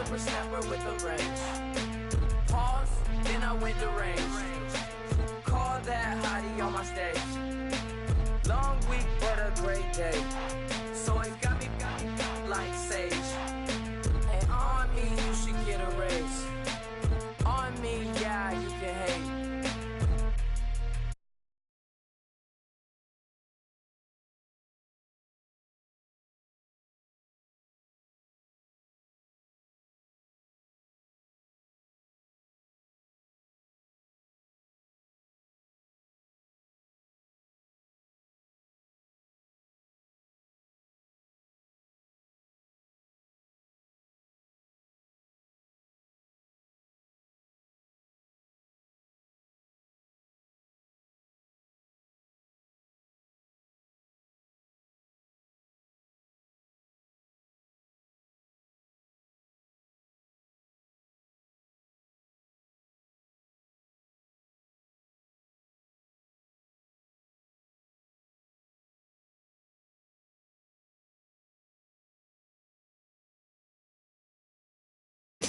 super snapper with the range. Pause, then I went to range. Call that hottie on my stage. Long week, but a great day. So it got me like sage. And on me, you should get a raise. On me, yeah, you can hate.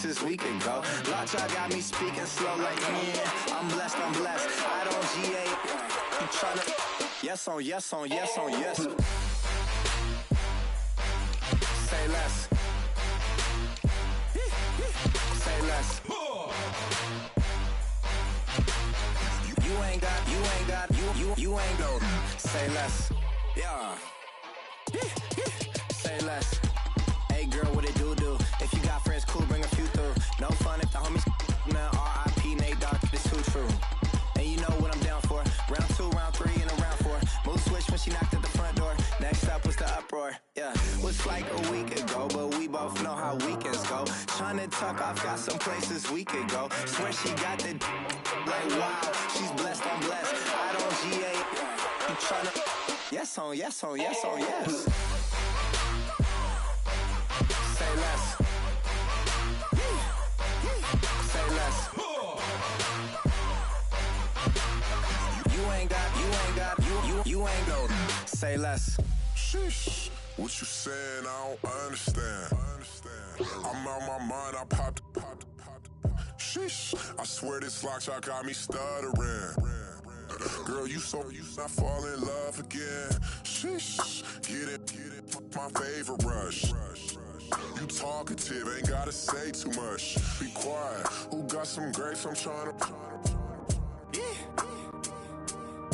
This week ago, lot y'all got me speaking slow like I'm blessed, I don't GA. You tryna yes on yes on yes on yes. Say less. Say less. You ain't go. Say less. Yeah. Say less. Hey girl, what it do? If you got friends, cool, bring a few through. No fun if the homies, man, R.I.P. Nate Dogg, it's too true. And you know what I'm down for. Round 2, round 3, and a round 4. Mood switch when she knocked at the front door. Next up was the uproar, yeah. Was like a week ago, but we both know how weekends go. Tryna tuck off, got some places we could go. Swear she got the like wow, she's blessed, I'm blessed. I don't GA. You tryna yes on yes on yes on yes. Say less. Say less. You ain't go. Say less. Sheesh. What you saying? I don't understand. I'm out my mind. I popped. Sheesh. I swear this lock y'all got me stuttering. Girl, you not fall in love again. Sheesh. Get it. My favorite rush. You talkative, ain't gotta say too much. Be quiet. Who got some grapes? I'm trying to.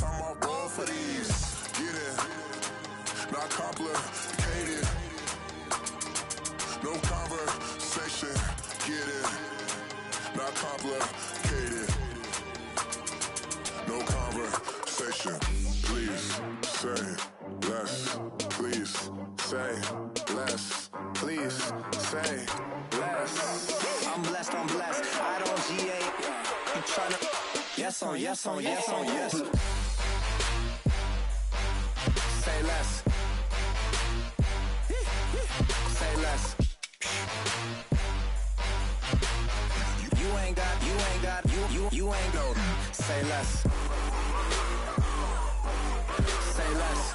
I'm all roll for these. Get it. Not complicated. No conversation. Get it. Not complicated. No conversation. Please say less. Please say less. Please say less. I'm blessed. I don't GA. You tryna yes on yes on yes on yes. Say less. Say less. You ain't go. Say less. Say less.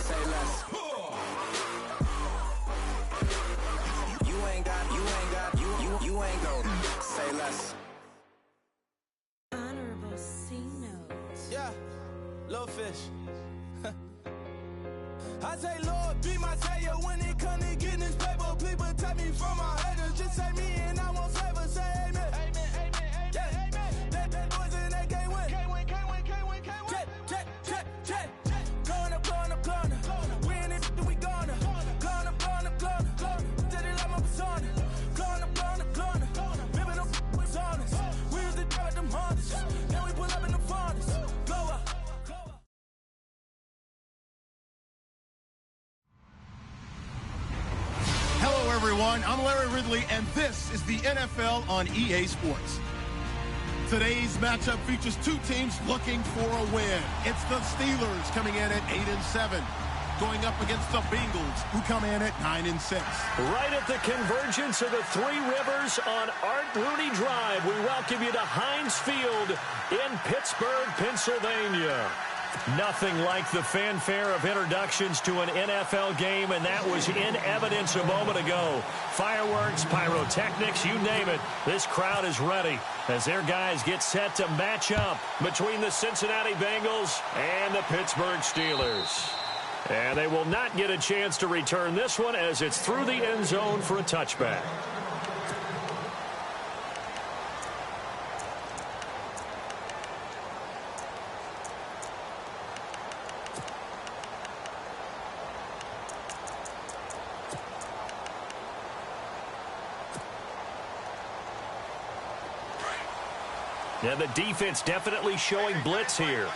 Say less. You ain't go. Say less. Honorable C notes. Yeah, little fish. I say, Lord, be my savior when it comes to getting this paper. Please protect me from my haters. Just say me and I won't save us. Say amen. Amen. Yeah. Amen. That boys in that game win. Can't win. Jet. Going up. We in it, we gonna. Going up. Did it like my persona. Going up. Ripping them was honest. We used to drive them Hondas. Then we pull up in the furnace. Go up. Hello, everyone. I'm Larry Ridley, and this is the NFL on EA Sports. Today's matchup features two teams looking for a win. It's the Steelers coming in at 8-7, going up against the Bengals, who come in at 9-6. Right at the convergence of the Three Rivers on Art Rooney Drive, we welcome you to Heinz Field in Pittsburgh, Pennsylvania. Nothing like the fanfare of introductions to an NFL game, and that was in evidence a moment ago. Fireworks, pyrotechnics, you name it. This crowd is ready as their guys get set to match up between the Cincinnati Bengals and the Pittsburgh Steelers. And they will not get a chance to return this one as it's through the end zone for a touchback. Now the defense definitely showing blitz here.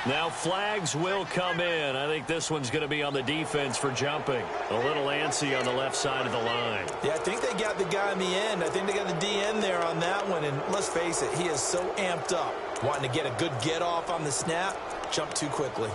Now flags will come in. I think this one's going to be on the defense for jumping. A little antsy on the left side of the line. Yeah, I think they got the guy in the end. I think they got the DN there on that one. And let's face it, he is so amped up. Wanting to get a good get off on the snap. Jump too quickly.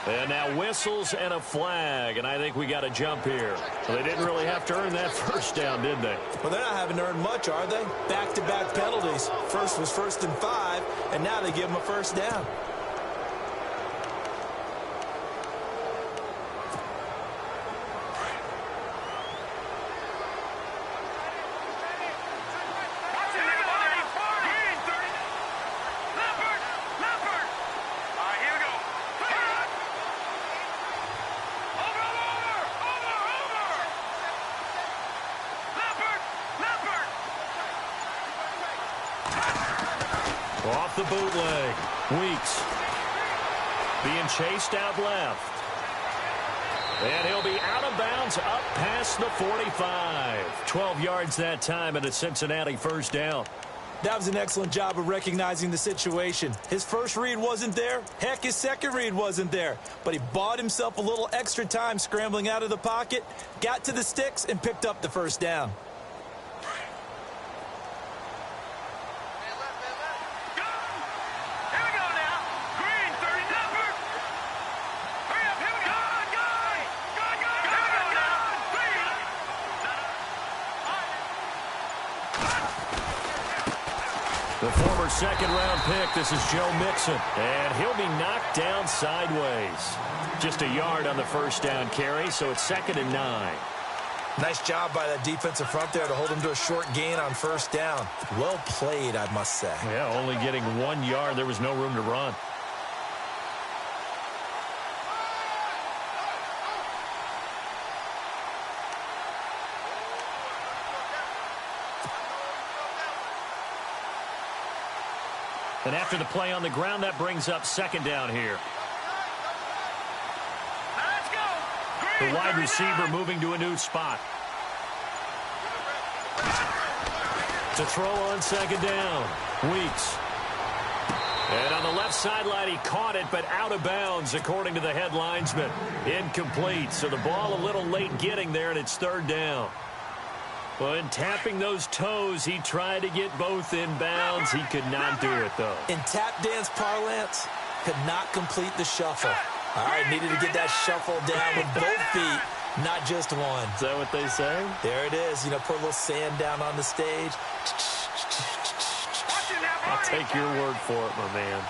And now whistles and a flag, and I think we got a jump here. Well, they didn't really have to earn that first down, did they? Well, they're not having to earn much, are they? Back-to-back penalties. First was 1st and 5, and now they give them a first down. Off the bootleg. Weeks being chased out left. And he'll be out of bounds up past the 45. 12 yards that time and a Cincinnati first down. That was an excellent job of recognizing the situation. His first read wasn't there. Heck, his second read wasn't there. But he bought himself a little extra time scrambling out of the pocket, got to the sticks, and picked up the first down. The former second-round pick, this is Joe Mixon, and he'll be knocked down sideways. Just a yard on the first down carry, so it's 2nd and 9. Nice job by that defensive front there to hold him to a short gain on first down. Well played, I must say. Yeah, only getting 1 yard. There was no room to run. And after the play on the ground, that brings up 2nd down here. The wide receiver moving to a new spot. To throw on 2nd down. Weeks. And on the left sideline, he caught it, but out of bounds, according to the head linesman. Incomplete. So the ball a little late getting there, and it's 3rd down. Well, in tapping those toes, he tried to get both in bounds. He could not do it, though. In tap dance parlance, could not complete the shuffle. All right, needed to get that shuffle down with both feet, not just one. Is that what they say? There it is. You know, put a little sand down on the stage. I'll take your word for it, my man.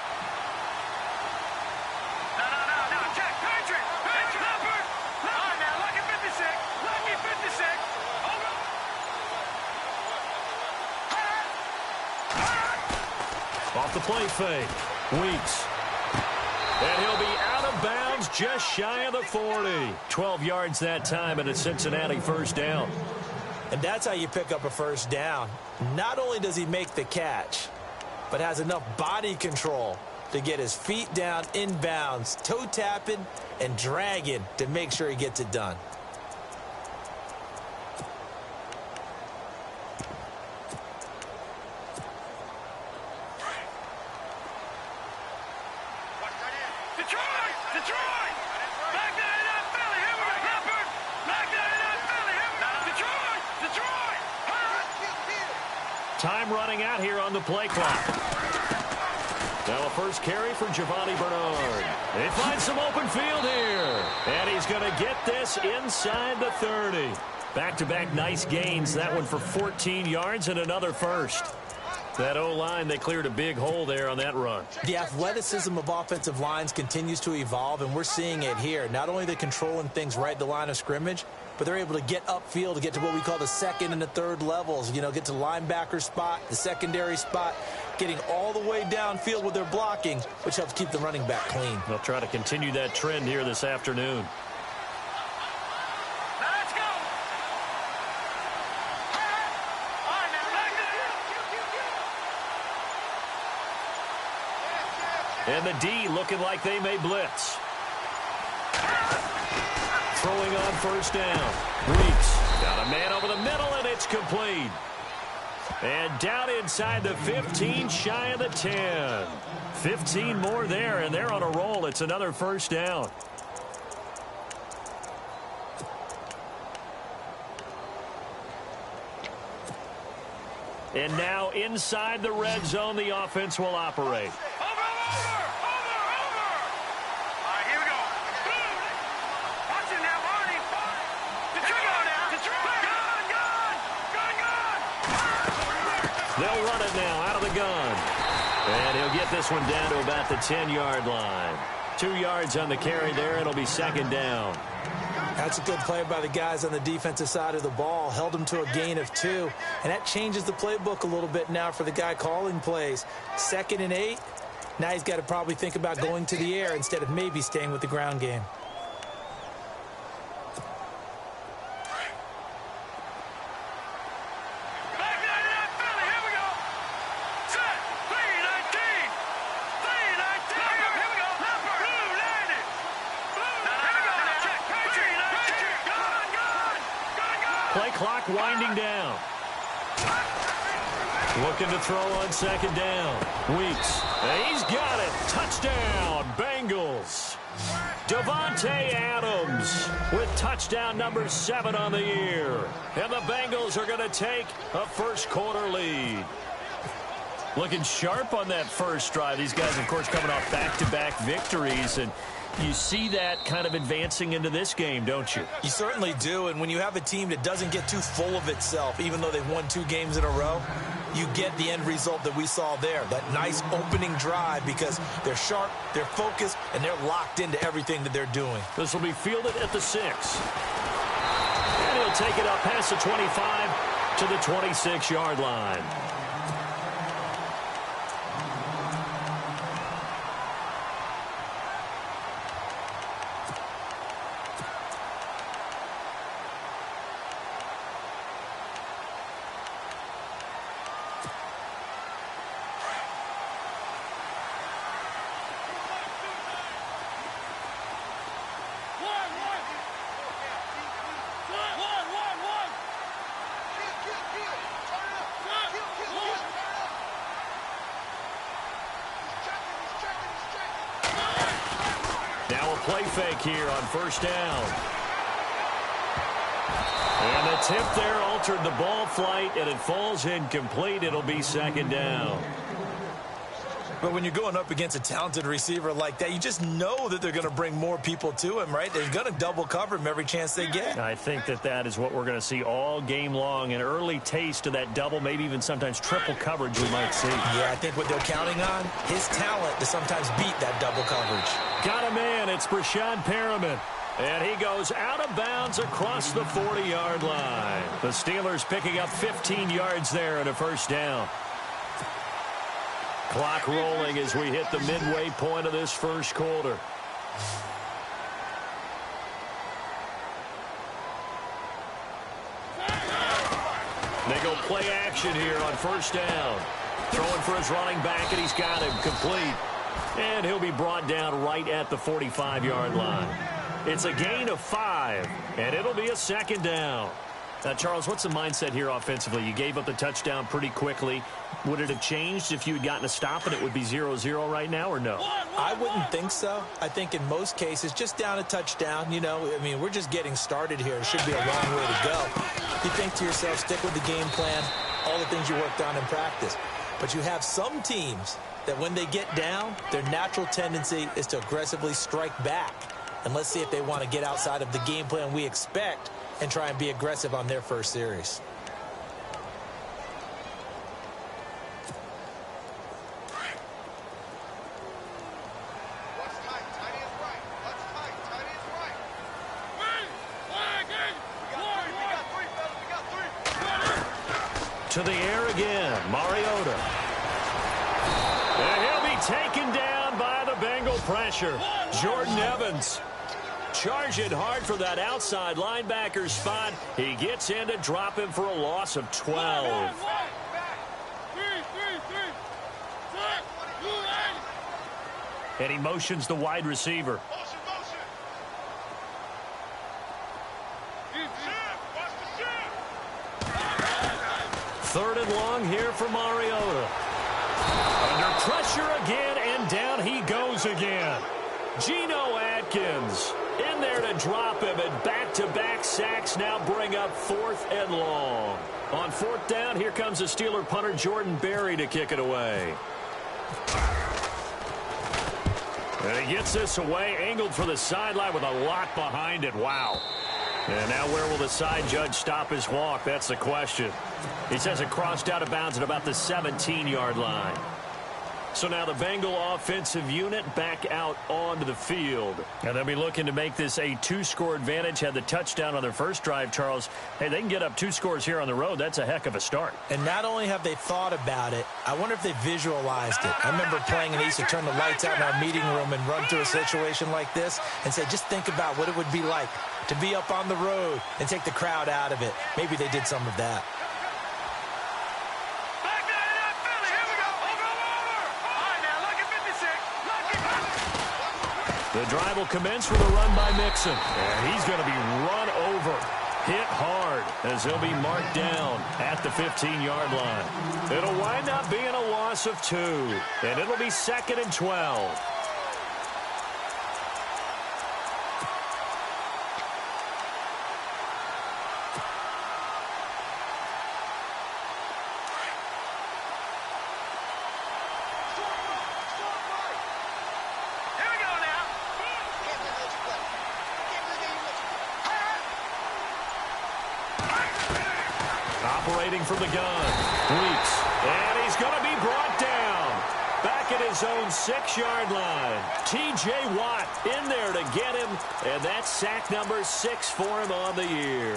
Off the play fake. Weeks. And he'll be out of bounds just shy of the 40. 12 yards that time and a Cincinnati first down. And that's how you pick up a first down. Not only does he make the catch, but has enough body control to get his feet down in bounds, toe tapping and dragging to make sure he gets it done. Detroit! Time running out here on the play clock. Now a first carry for Giovanni Bernard. They find some open field here. And he's going to get this inside the 30. Back-to-back nice gains. That one for 14 yards and another first. That O-line, they cleared a big hole there on that run. The athleticism of offensive lines continues to evolve, and we're seeing it here. Not only are they controlling things right at the line of scrimmage, but they're able to get upfield to get to what we call the second and the third levels. You know, get to linebacker spot, the secondary spot, getting all the way downfield with their blocking, which helps keep the running back clean. They'll try to continue that trend here this afternoon. And the D looking like they may blitz. Throwing on first down. Weeks got a man over the middle, and it's complete. And down inside the 15, shy of the 10. 15 more there, and they're on a roll. It's another first down. And now inside the red zone, the offense will operate. They'll run it now out of the gun. And he'll get this one down to about the 10-yard line. 2 yards on the carry there. It'll be second down. That's a good play by the guys on the defensive side of the ball. Held them to a gain of 2. And that changes the playbook a little bit now for the guy calling plays. 2nd and 8. Now he's got to probably think about going to the air instead of maybe staying with the ground game. Play clock winding down. Looking to throw on second down. Weeks. He's got it. Touchdown, Bengals. Devontae Adams with touchdown number 7 on the year. And the Bengals are going to take a first-quarter lead. Looking sharp on that first drive. These guys, of course, coming off back-to-back victories, and you see that kind of advancing into this game, don't you? You certainly do, and when you have a team that doesn't get too full of itself, even though they've won 2 games in a row, you get the end result that we saw there, that nice opening drive, because they're sharp, they're focused, and they're locked into everything that they're doing. This will be fielded at the 6. And he'll take it up past the 25 to the 26-yard line. Play fake here on first down. And the tip there altered the ball flight, and it falls incomplete. It'll be second down. But when you're going up against a talented receiver like that, you just know that they're going to bring more people to him, right? They're going to double cover him every chance they get. I think that is what we're going to see all game long. An early taste of that double, maybe even sometimes triple coverage we might see. Yeah, I think what they're counting on, his talent to sometimes beat that double coverage. Got a man. It's Brashad Perriman. And he goes out of bounds across the 40-yard line. The Steelers picking up 15 yards there and a first down. Clock rolling as we hit the midway point of this first quarter. They go play action here on first down. Throwing for his running back, and he's got him complete. And he'll be brought down right at the 45-yard line. It's a gain of 5, and it'll be a second down. Now, Charles, what's the mindset here offensively? You gave up the touchdown pretty quickly. Would it have changed if you had gotten a stop and it would be 0-0 right now, or no? I wouldn't think so. I think in most cases, just down a touchdown, you know, I mean, we're just getting started here. It should be a long way to go. You think to yourself, stick with the game plan, all the things you worked on in practice. But you have some teams that when they get down, their natural tendency is to aggressively strike back. And let's see if they want to get outside of the game plan we expect and try and be aggressive on their first series. To the air again, Mariota. And he'll be taken down by the Bengal pressure. Jordan Evans charging hard for that outside linebacker spot. He gets in to drop him for a loss of 12. And he motions the wide receiver. Third and long here for Mariota. Under pressure again, and down he goes again. Geno Atkins in there to drop him, and back-to-back sacks now bring up 4th and long. On 4th down, here comes the Steeler punter Jordan Berry to kick it away. And he gets this away, angled for the sideline with a lot behind it. Wow. And now where will the side judge stop his walk? That's the question. He says it crossed out of bounds at about the 17-yard line. So now the Bengal offensive unit back out onto the field. And they'll be looking to make this a 2-score advantage. Had the touchdown on their first drive, Charles. Hey, they can get up 2 scores here on the road. That's a heck of a start. And not only have they thought about it, I wonder if they visualized it. I remember playing and they used to turn the lights out in our meeting room and run through a situation like this and say, just think about what it would be like to be up on the road and take the crowd out of it. Maybe they did some of that. The drive will commence with a run by Mixon. And he's going to be run over, hit hard, as he'll be marked down at the 15-yard line. It'll wind up being a loss of 2, and it'll be 2nd and 12. Operating from the gun, Weeks, and he's going to be brought down back at his own 6-yard line. T.J. Watt in there to get him, and that's sack number 6 for him on the year.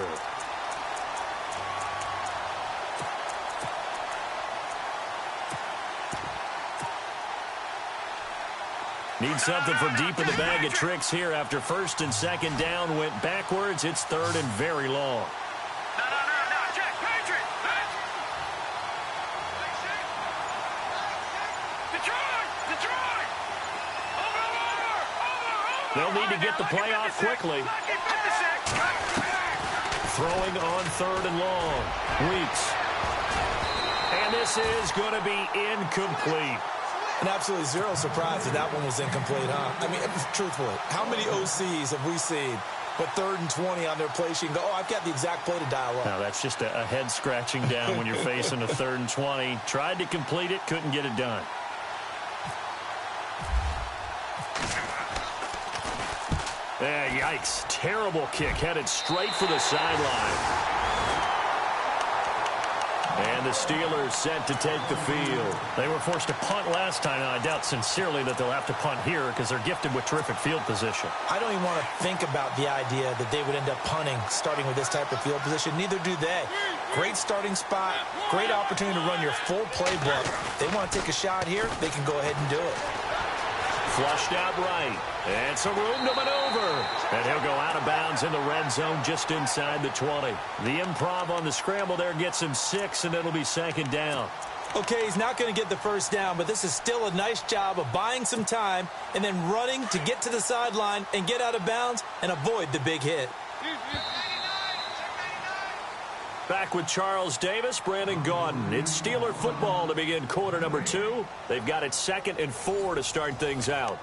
Need something from deep in the bag of tricks here after 1st and 2nd down went backwards. It's 3rd and very long. They'll need to get the play off quickly. Throwing on 3rd and long. Weeks. And this is going to be incomplete. And absolutely zero surprise that one was incomplete, huh? I mean, truthfully, how many OCs have we seen with 3rd and 20 on their play sheet and go, oh, I've got the exact play to dial up? Now, that's just a head scratching down when you're facing a 3rd and 20. Tried to complete it, couldn't get it done. Yikes. Terrible kick headed straight for the sideline. And the Steelers set to take the field. They were forced to punt last time, and I doubt sincerely that they'll have to punt here because they're gifted with terrific field position. I don't even want to think about the idea that they would end up punting starting with this type of field position. Neither do they. Great starting spot, great opportunity to run your full playbook. They want to take a shot here, they can go ahead and do it. Flushed out right. And some room to maneuver. And he'll go out of bounds in the red zone just inside the 20. The improv on the scramble there gets him 6, and it'll be 2nd down. Okay, he's not going to get the first down, but this is still a nice job of buying some time and then running to get to the sideline and get out of bounds and avoid the big hit. Back with Charles Davis, Brandon Gaudin. It's Steeler football to begin quarter number 2. They've got it 2nd and 4 to start things out.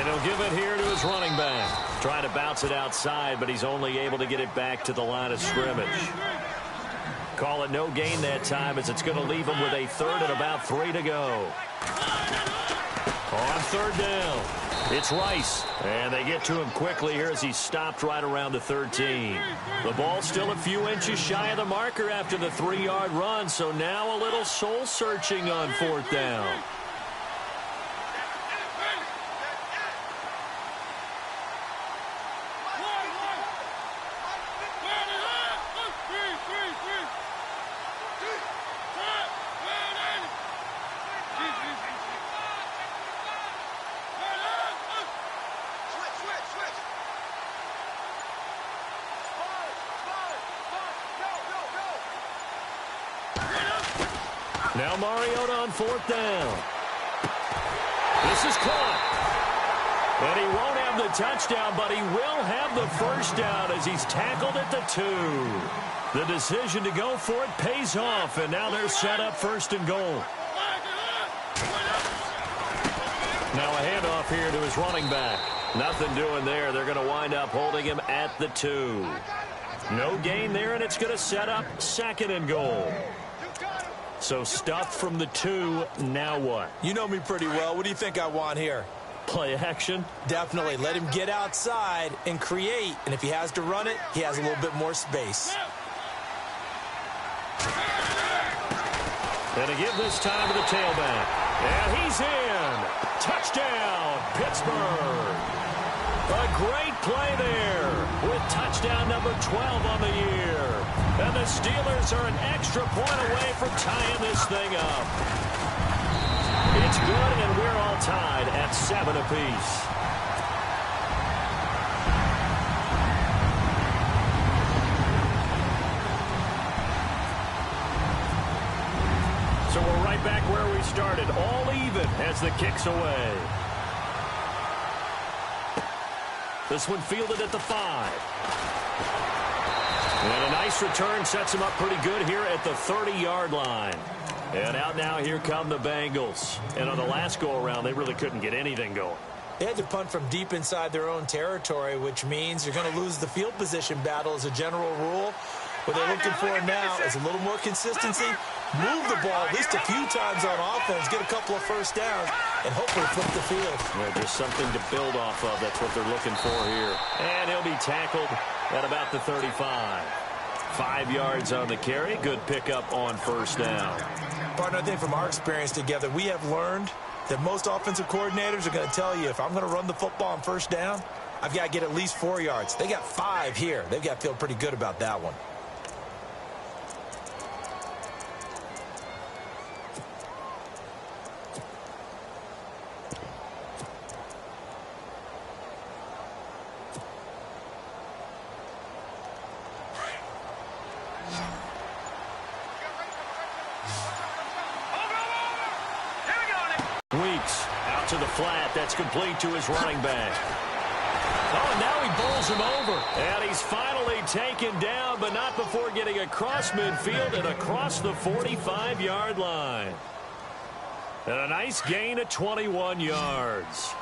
And he'll give it here to his running back. Trying to bounce it outside, but he's only able to get it back to the line of scrimmage. Call it no gain that time, as it's going to leave him with a third and about 3 to go. On third down, it's Rice. And they get to him quickly here as he's stopped right around the 13. The ball's still a few inches shy of the marker after the 3-yard run, so now a little soul-searching on fourth down. Now Mariota on fourth down. This is caught. And he won't have the touchdown, but he will have the first down as he's tackled at the 2. The decision to go for it pays off, and now they're set up first and goal. Now a handoff here to his running back. Nothing doing there. They're going to wind up holding him at the 2. No gain there, and it's going to set up second and goal. So stuffed from the 2, now what? You know me pretty well. What do you think I want here? Play action? Definitely. Let him get outside and create. And if he has to run it, he has a little bit more space. And to give this time to the tailback. And he's in. Touchdown, Pittsburgh. A great play there with touchdown number 12 on the year. And the Steelers are an extra point away from tying this thing up. It's good, and we're all tied at 7 apiece. So we're right back where we started, all even as the kick's away. This one fielded at the 5. And a nice return sets him up pretty good here at the 30-yard line. And out now, here come the Bengals. And on the last go-around, they really couldn't get anything going. They had to punt from deep inside their own territory, which means you're going to lose the field position battle as a general rule. What they're looking for now is a little more consistency, move the ball at least a few times on offense, get a couple of first downs, and hopefully flip the field. Yeah, just something to build off of. That's what they're looking for here. And he'll be tackled at about the 35. 5 yards on the carry. Good pickup on first down. Partner, I think from our experience together, we have learned that most offensive coordinators are going to tell you, if I'm going to run the football on first down, I've got to get at least 4 yards. They got 5 here. They've got to feel pretty good about that one. To the flat, that's complete to his running back. Oh, now he bowls him over. And he's finally taken down, but not before getting across midfield and across the 45-yard line. And a nice gain of 21 yards.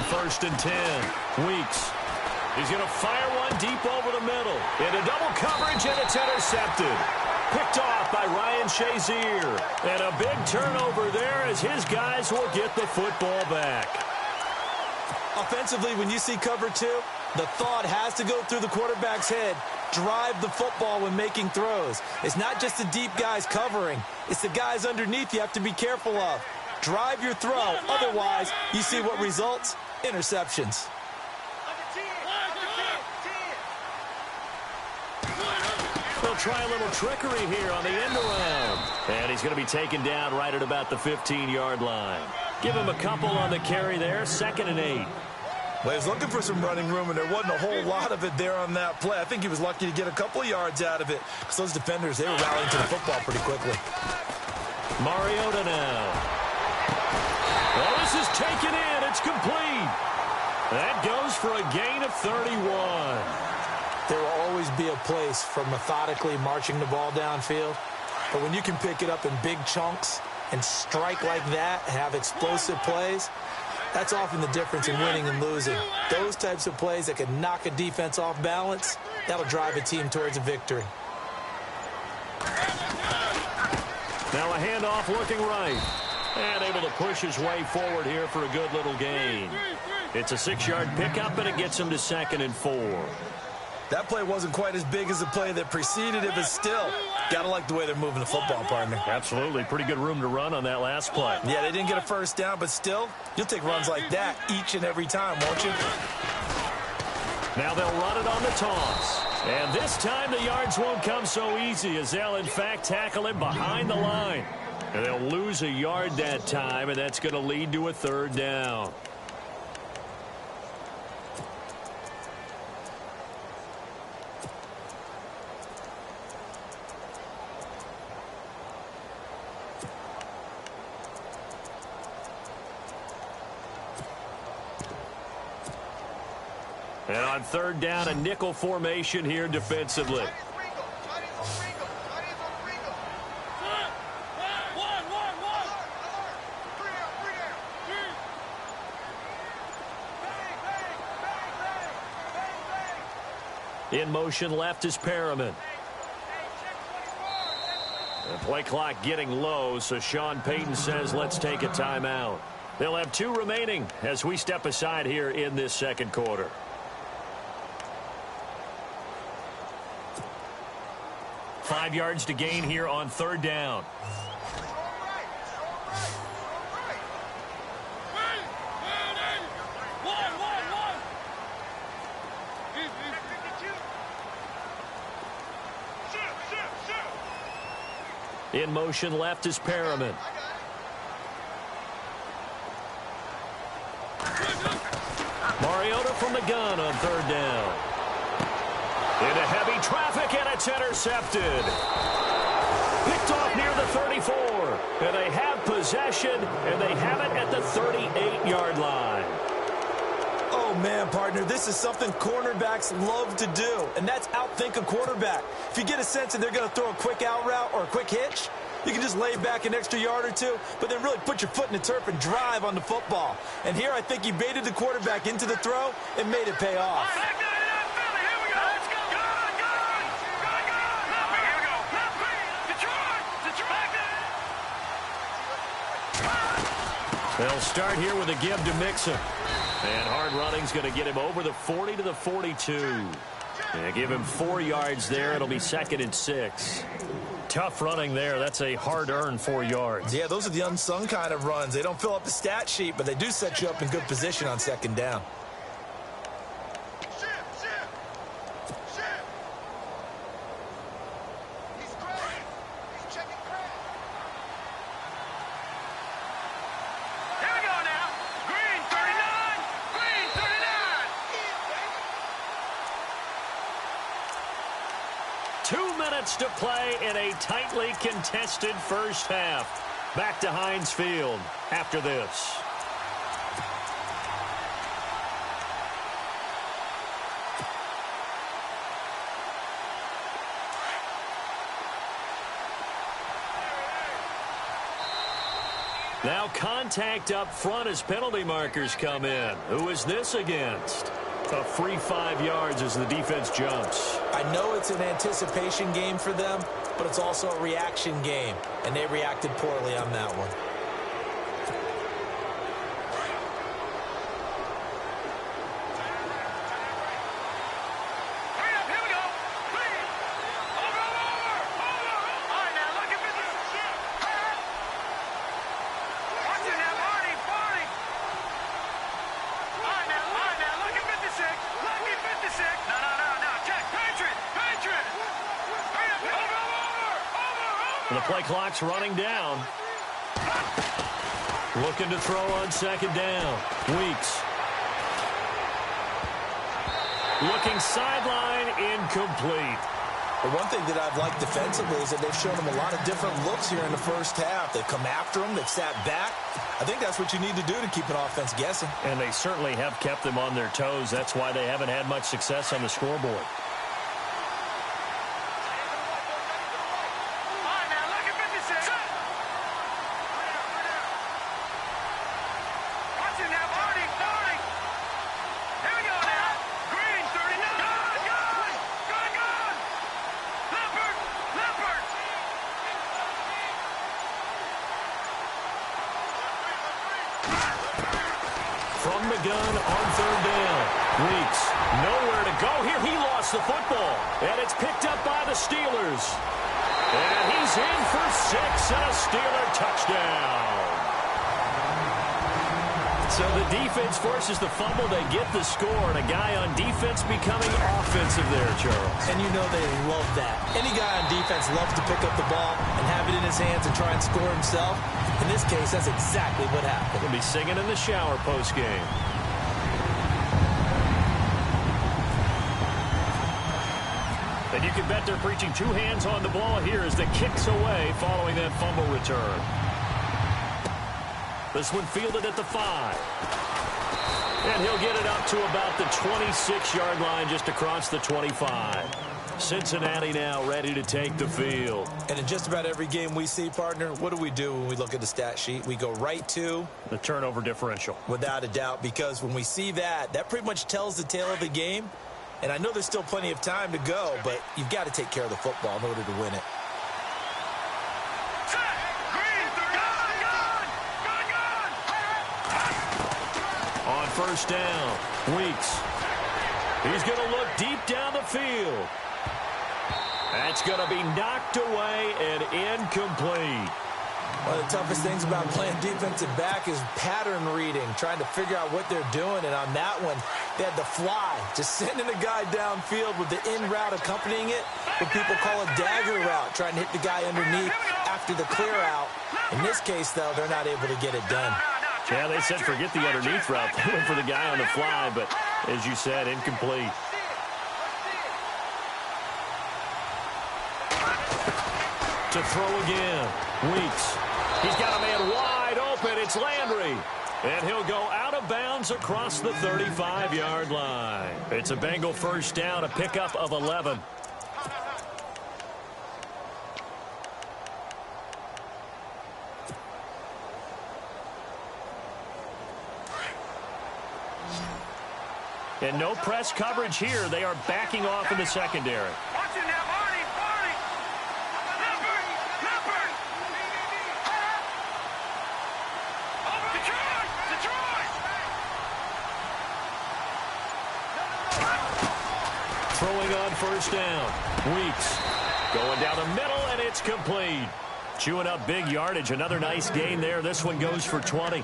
First and 10. Weeks. He's going to fire one deep over the middle. Into double coverage, and it's intercepted. Picked off by Ryan Shazier. And a big turnover there as his guys will get the football back. Offensively, when you see cover 2, the thought has to go through the quarterback's head. Drive the football when making throws. It's not just the deep guys covering. It's the guys underneath you have to be careful of. Drive your throw. Otherwise, you see what results? Interceptions. They'll try a little trickery here on the end around. And he's going to be taken down right at about the 15-yard line. Give him a couple on the carry there. 2nd and 8. Well, he was looking for some running room, and there wasn't a whole lot of it there on that play. I think he was lucky to get a couple of yards out of it because those defenders, they were rallying to the football pretty quickly. Mariota now. Oh, this is taken in. It's complete. That goes for a gain of 31. There will always be a place for methodically marching the ball downfield. But when you can pick it up in big chunks and strike like that, have explosive plays, that's often the difference in winning and losing. Those types of plays that can knock a defense off balance, that'll drive a team towards a victory. Now a handoff looking right. And able to push his way forward here for a good little gain. It's a 6-yard pickup, and it gets him to 2nd and 4. That play wasn't quite as big as the play that preceded it, but still, gotta like the way they're moving the football, partner. Absolutely. Pretty good room to run on that last play. Yeah, they didn't get a first down, but still, you'll take runs like that each and every time, won't you? Now they'll run it on the toss. And this time the yards won't come so easy, as they'll, in fact, tackle him behind the line. And they'll lose a yard that time, and that's going to lead to a 3rd down. And on 3rd down, a nickel formation here defensively. In motion left is Perriman. The play clock getting low, so Sean Payton says let's take a timeout. They'll have 2 remaining as we step aside here in this 2nd quarter. Five yards to gain here on 3rd down. In motion left is Perriman. Mariota from the gun on 3rd down. Into heavy traffic, and it's intercepted. Picked off near the 34. And they have possession, and they have it at the 38-yard line. Oh, man, partner, this is something cornerbacks love to do, and that's outthink a quarterback. If you get a sense that they're going to throw a quick out route or a quick hitch, you can just lay back an extra yard or 2, but then really put your foot in the turf and drive on the football. And here I think he baited the quarterback into the throw and made it pay off. They'll start here with a give to Mixon. And hard running's going to get him over the 40 to the 42. And give him 4 yards there. It'll be 2nd and 6. Tough running there. That's a hard-earned 4 yards. Yeah, those are the unsung kind of runs. They don't fill up the stat sheet, but they do set you up in good position on 2nd down. To play in a tightly contested first half. Back to Heinz Field after this. Now contact up front as penalty markers come in. Who is this against? A free 5 yards as the defense jumps. I know it's an anticipation game for them, but it's also a reaction game, and they reacted poorly on that one. The play clock's running down. Looking to throw on 2nd down. Weeks. Looking sideline, incomplete. But one thing that I've liked defensively is that they've shown them a lot of different looks here in the first half. They've come after them. They've sat back. I think that's what you need to do to keep an offense guessing. And they certainly have kept them on their toes. That's why they haven't had much success on the scoreboard. From the gun on third down. Weeks. Nowhere to go here. He lost the football. And it's picked up by the Steelers. And he's in for 6 and a Steeler touchdown. So the defense forces the fumble. They get the score. And a guy on defense becoming offensive there, Charles. And you know they love that. Any guy on defense loves to pick up the ball and have it in his hands and try and score himself. In this case, that's exactly what happened. He'll be singing in the shower post-game. And you can bet they're preaching 2 hands on the ball here as the kick's away following that fumble return. This one fielded at the 5. And he'll get it up to about the 26-yard line just across the 25. Cincinnati now ready to take the field. And in just about every game we see, partner, what do we do when we look at the stat sheet? We go right to the turnover differential. Without a doubt, because when we see that, that pretty much tells the tale of the game. And I know there's still plenty of time to go, but you've got to take care of the football in order to win it. On first down, Weeks. He's going to look deep down the field. That's going to be knocked away and incomplete. One of the toughest things about playing defensive back is pattern reading, trying to figure out what they're doing. And on that one, they had to fly, just sending a guy downfield with the in route accompanying it, what people call a dagger route, trying to hit the guy underneath after the clear out. In this case, though, they're not able to get it done. Yeah, they said forget the underneath route. They went for the guy on the fly, but as you said, incomplete. To throw again. Weeks. He's got a man wide open. It's Landry. And he'll go out of bounds across the 35-yard line. It's a Bengal first down, a pickup of 11. And no press coverage here. They are backing off in the secondary. Watch it now, Marty. Leopard. Over Detroit. Throwing on first down. Weeks going down the middle, and it's complete. Chewing up big yardage. Another nice gain there. This one goes for 20.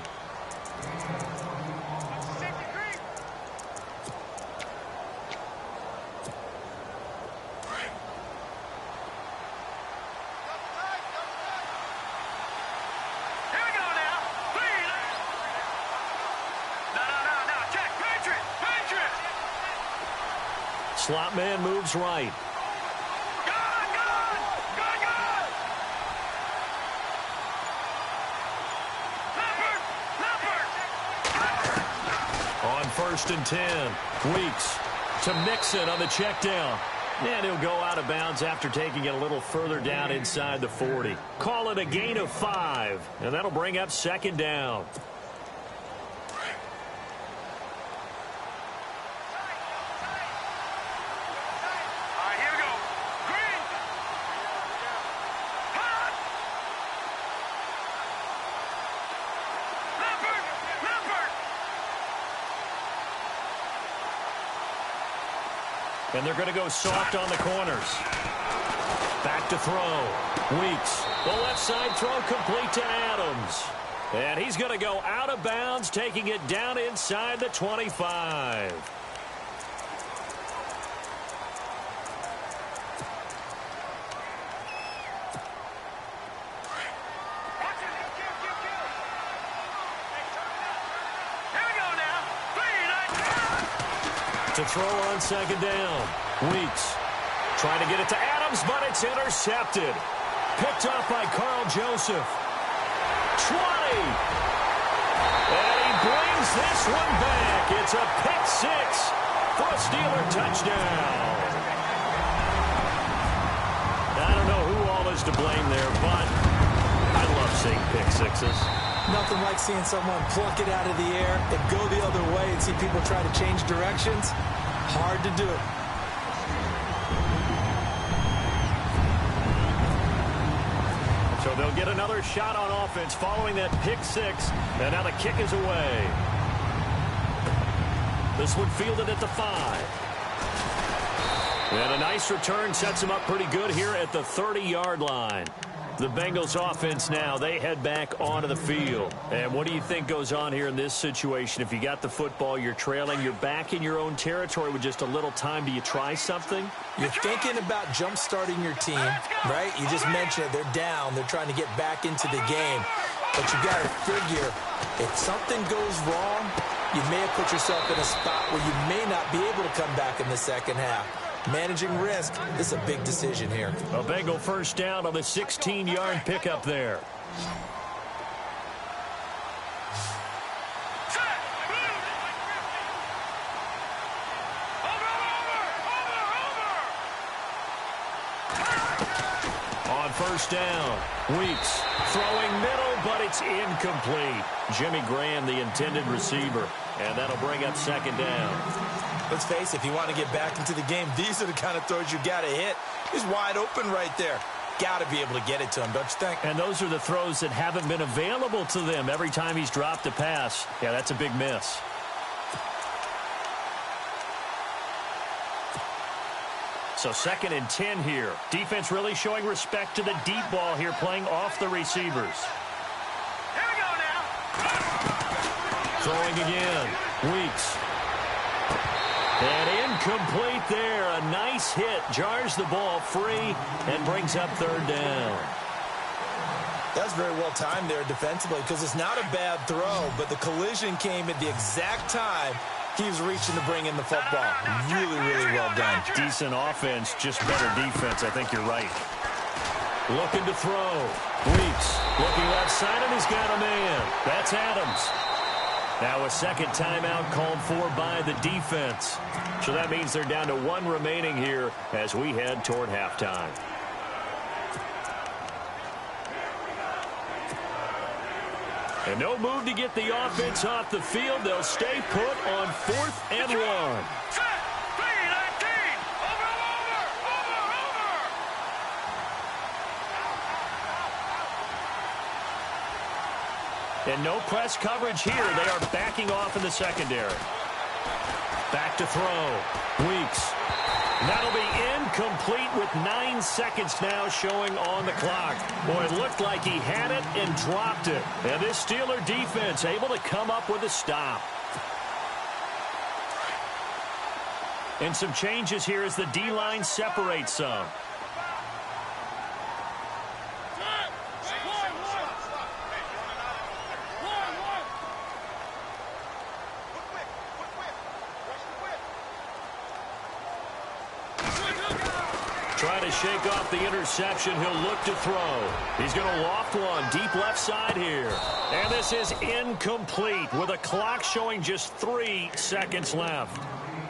Slot man moves right. On first and 10. Weeks to Mixon on the check down. And he'll go out of bounds after taking it a little further down inside the 40. Call it a gain of 5. And that'll bring up second down. And they're going to go soft on the corners. Back to throw. Weeks. The left side throw complete to Adams. And he's going to go out of bounds, taking it down inside the 25. To throw on second down. Weeks trying to get it to Adams. comes, but it's intercepted. Picked up by Carl Joseph. 20. And he brings this one back. It's a pick six for a Steeler touchdown. I don't know who all is to blame there, but I love seeing pick sixes. Nothing like seeing someone pluck it out of the air and go the other way and see people try to change directions. Hard to do it. So they'll get another shot on offense following that pick six. And now the kick is away. This one fielded at the 5. And a nice return sets him up pretty good here at the 30-yard line. The Bengals offense now, they head back onto the field. And what do you think goes on here in this situation? If you got the football, you're trailing, you're back in your own territory with just a little time. Do you try something? You're thinking about jump-starting your team, right? You just mentioned it. They're down. They're trying to get back into the game. But you got to figure, if something goes wrong, you may have put yourself in a spot where you may not be able to come back in the second half. Managing risk, this is a big decision here. A Bengal first down on the 16-yard pickup there. On first down, Weeks throwing middle, but it's incomplete. Jimmy Graham, the intended receiver, and that'll bring up second down. Let's face it, if you want to get back into the game, these are the kind of throws you got to hit. He's wide open right there. Got to be able to get it to him, don't you think? And those are the throws that haven't been available to them every time he's dropped a pass. Yeah, that's a big miss. So 2nd and 10 here. Defense really showing respect to the deep ball here, playing off the receivers. Here we go now. Throwing again. Weeks. And incomplete there. A nice hit. Jars the ball free and brings up third down. That's very well timed there defensively because it's not a bad throw, but the collision came at the exact time he was reaching to bring in the football. Really, really well done. Decent offense, just better defense. I think you're right. Looking to throw. Weeks looking left side, and he's got a man. That's Adams. Now a second timeout called for by the defense. So that means they're down to 1 remaining here as we head toward halftime. And no move to get the offense off the field. They'll stay put on 4th and 1. And no press coverage here. They are backing off in the secondary. Back to throw. Weeks. That'll be incomplete with 9 seconds now showing on the clock. Boy, it looked like he had it and dropped it. And this Steeler defense able to come up with a stop. And some changes here as the D-line separates some. Trying to shake off the interception. He'll look to throw. He's going to loft one deep left side here. And this is incomplete with a clock showing just 3 seconds left.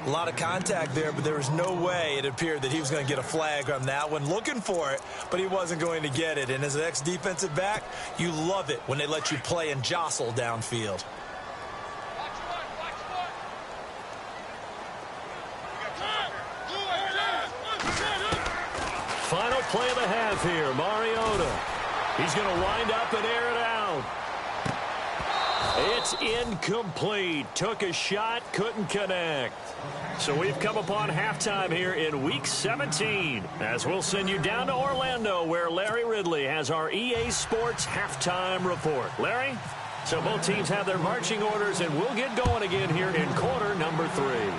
A lot of contact there, but there was no way it appeared that he was going to get a flag on that one. Looking for it, but he wasn't going to get it. And as an ex-defensive back, you love it when they let you play and jostle downfield. Final play of the half here, Mariota. He's going to wind up and air it out. It's incomplete. Took a shot, couldn't connect. So we've come upon halftime here in Week 17, as we'll send you down to Orlando, where Larry Ridley has our EA Sports halftime report. Larry? So both teams have their marching orders, and we'll get going again here in quarter number 3.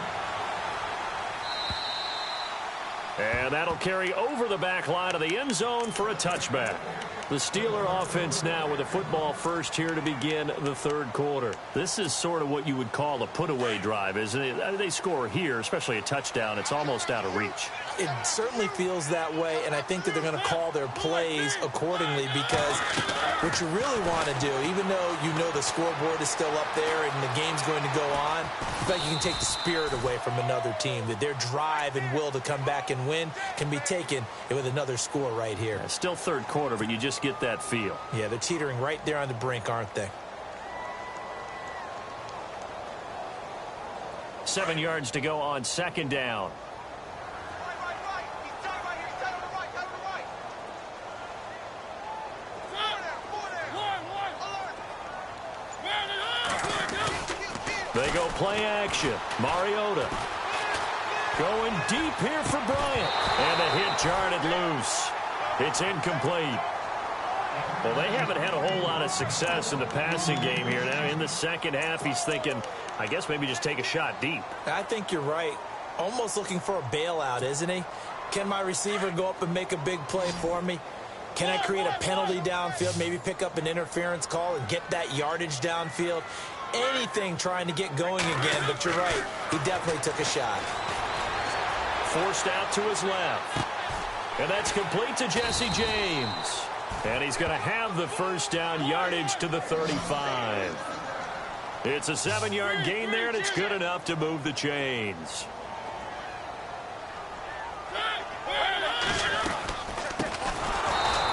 And that'll carry over the back line of the end zone for a touchback. The Steeler offense now with a football first here to begin the third quarter. This is sort of what you would call a put-away drive, isn't it? They score here, especially a touchdown. It's almost out of reach. It certainly feels that way, and I think that they're going to call their plays accordingly, because what you really want to do, even though you know the scoreboard is still up there and the game's going to go on, in fact, you can take the spirit away from another team, that their drive and will to come back and win can be taken with another score right here. Yeah, still third quarter, but you just get that feel. Yeah, they're teetering right there on the brink, aren't they? 7 yards to go on second down. They go play action. Mariota going deep here for Bryant. And the hit jarred loose. It's incomplete. Well, they haven't had a whole lot of success in the passing game here. Now, in the second half, he's thinking, I guess maybe just take a shot deep. I think you're right. Almost looking for a bailout, isn't he? Can my receiver go up and make a big play for me? Can I create a penalty downfield, maybe pick up an interference call and get that yardage downfield? Anything trying to get going again, but you're right. He definitely took a shot. Forced out to his left. And that's complete to Jesse James. And he's going to have the first down, yardage to the 35. It's a 7-yard gain there, and it's good enough to move the chains.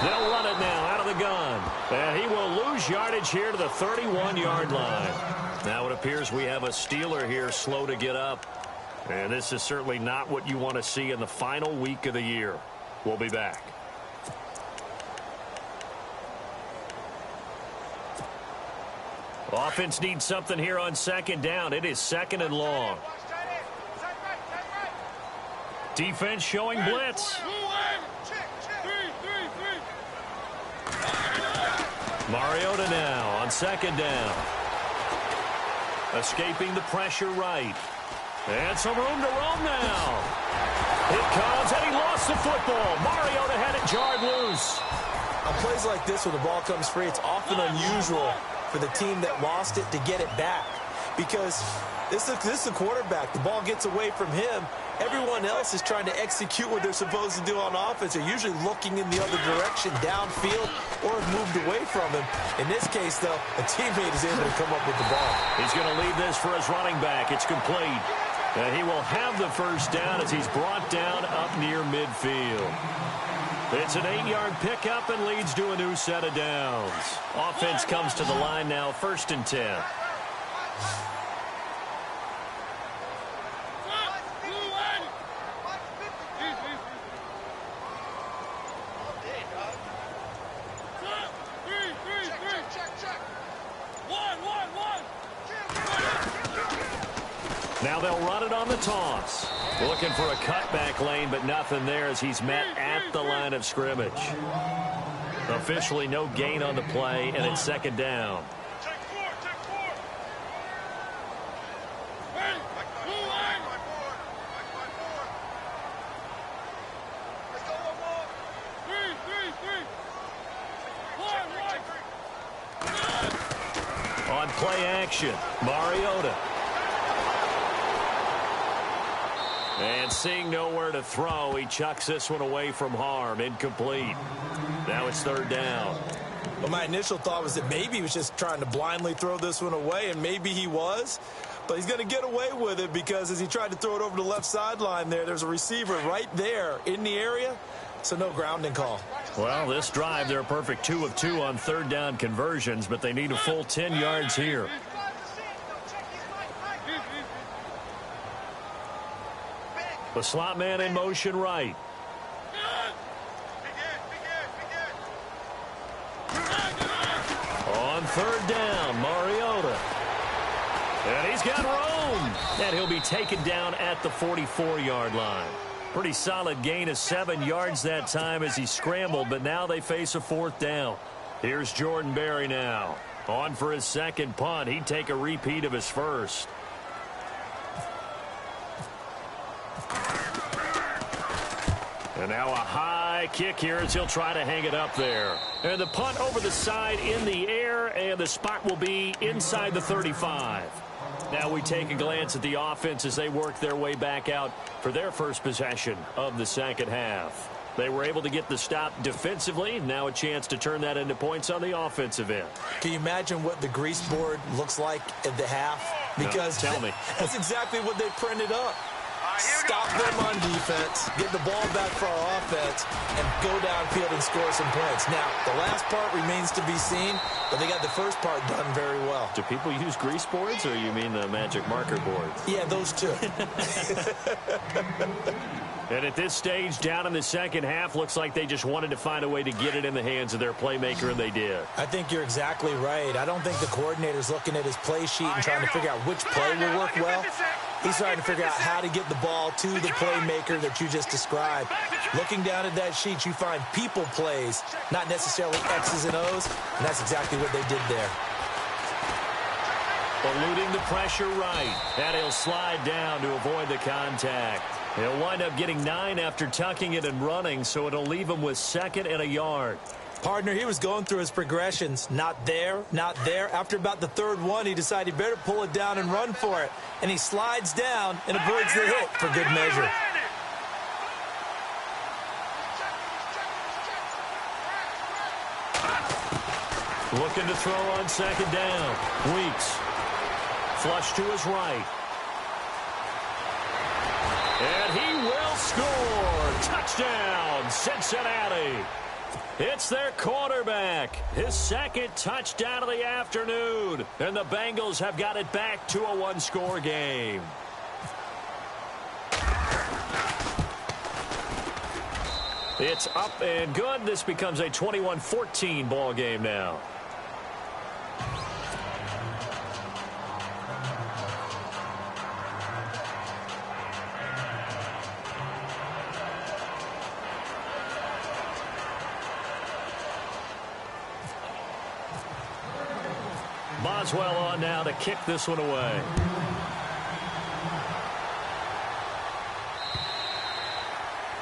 They'll run it now out of the gun. And he will lose yardage here to the 31-yard line. Now it appears we have a Steeler here slow to get up. And this is certainly not what you want to see in the final week of the year. We'll be back. Offense needs something here on second down. It is second and long. Defense showing blitz. Mariota now on second down. Escaping the pressure right. And some room to roam now. It comes, and he lost the football. Mariota had it jarred loose. On plays like this where the ball comes free, it's often unusual for the team that lost it to get it back, because this is the quarterback. The ball gets away from him. Everyone else is trying to execute what they're supposed to do on offense. They're usually looking in the other direction, downfield, or have moved away from him. In this case, though, a teammate is able to come up with the ball. He's going to leave this for his running back. It's complete. And he will have the first down as he's brought down up near midfield. It's an 8-yard pickup and leads to a new set of downs. Offense comes to the line now, 1st and 10. Now they'll run it on the toss. Looking for a cutback lane, but nothing there as he's met at the line of scrimmage. Officially no gain on the play, and it's second down. On play action, Mariota. And seeing nowhere to throw, he chucks this one away from harm. Incomplete. Now it's third down. Well, my initial thought was that maybe he was just trying to blindly throw this one away, and maybe he was. But he's going to get away with it because as he tried to throw it over the left sideline there's a receiver right there in the area, so no grounding call. Well, this drive, they're a perfect 2 of 2 on third down conversions, but they need a full 10 yards here. The slot man in motion right. On third down, Mariota. And he's got room. And he'll be taken down at the 44-yard line. Pretty solid gain of 7 yards that time as he scrambled, but now they face a 4th down. Here's Jordan Berry now. On for his second punt. He'd take a repeat of his first. And now a high kick here as he'll try to hang it up there. And the punt over the side in the air, and the spot will be inside the 35. Now we take a glance at the offense as they work their way back out for their first possession of the second half. They were able to get the stop defensively. Now a chance to turn that into points on the offensive end. Can you imagine what the grease board looks like at the half? Because no, tell me. That's exactly what they printed up. Stop them on defense, get the ball back for our offense, and go downfield and score some points. Now, the last part remains to be seen, but they got the first part done very well. Do people use grease boards, or you mean the magic marker boards? Yeah, those two. And at this stage, down in the second half, looks like they just wanted to find a way to get it in the hands of their playmaker, and they did. I think you're exactly right. I don't think the coordinator's looking at his play sheet and trying to figure out which play will work well. He's trying to figure out how to get the ball to the playmaker that you just described. Looking down at that sheet, you find people plays, not necessarily X's and O's, and that's exactly what they did there. Eluding the pressure right, and he'll slide down to avoid the contact. He'll wind up getting 9 after tucking it and running, so it'll leave him with 2nd and a yard. Partner, he was going through his progressions. Not there, not there. After about the 3rd one, he decided he better pull it down and run for it. And he slides down and avoids the hit for good measure. Looking to throw on 2nd down. Weeks. Flush to his right. And he will score. Touchdown, Cincinnati. It's their quarterback. His 2nd touchdown of the afternoon. And the Bengals have got it back to a 1-score game. It's up and good. This becomes a 21-14 ball game now. Boswell on now to kick this one away.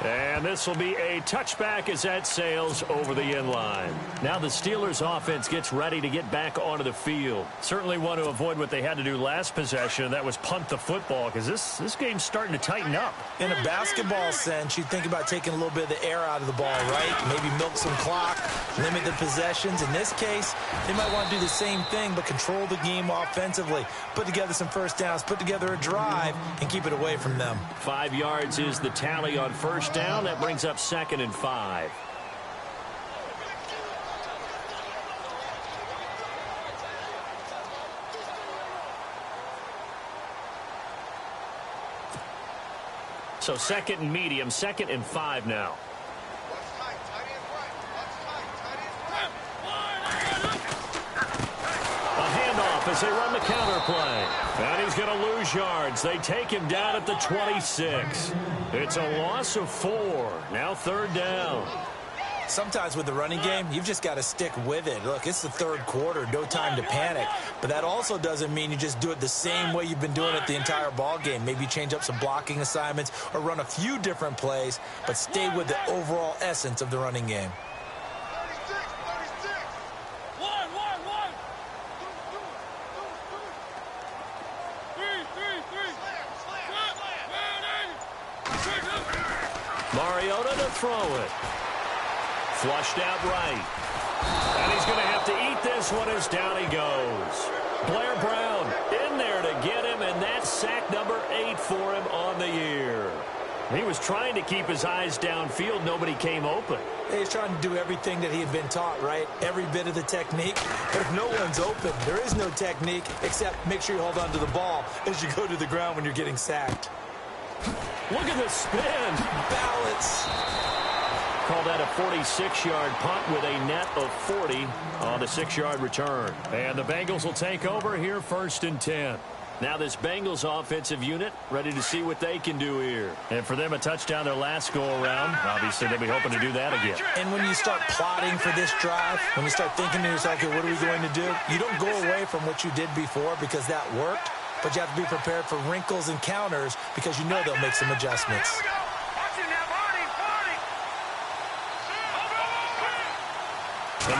And this will be a touchback as that sails over the end line. Now the Steelers offense gets ready to get back onto the field. Certainly want to avoid what they had to do last possession, and that was punt the football, because this game's starting to tighten up. In a basketball sense, you think about taking a little bit of the air out of the ball, right? Maybe milk some clock, limit the possessions. In this case, they might want to do the same thing, but control the game offensively. Put together some first downs, put together a drive, and keep it away from them. 5 yards is the tally on first down. That brings up 2nd and 5. So 2nd and medium, 2nd and 5 now. A handoff as they run the counter play. And he's going to lose yards. They take him down at the 26. It's a loss of 4. Now 3rd down. Sometimes with the running game, you've just got to stick with it. Look, it's the 3rd quarter, no time to panic. But that also doesn't mean you just do it the same way you've been doing it the entire ball game. Maybe change up some blocking assignments or run a few different plays, but stay with the overall essence of the running game. Mariota to throw it. Flushed out right. And he's going to have to eat this one as down he goes. Blair Brown in there to get him, and that's sack number 8 for him on the year. He was trying to keep his eyes downfield. Nobody came open. He's trying to do everything that he had been taught, right? Every bit of the technique. But if no one's open, there is no technique except make sure you hold on to the ball as you go to the ground when you're getting sacked. Look at the spin. Balance. Call that a 46-yard punt with a net of 40 on the 6-yard return. And the Bengals will take over here 1st and 10. Now this Bengals offensive unit ready to see what they can do here. And for them, a touchdown their last go-around. Obviously, they'll be hoping to do that again. And when you start plotting for this drive, when you start thinking to yourself, okay, what are we going to do? You don't go away from what you did before because that worked. But you have to be prepared for wrinkles and counters because you know they'll make some adjustments.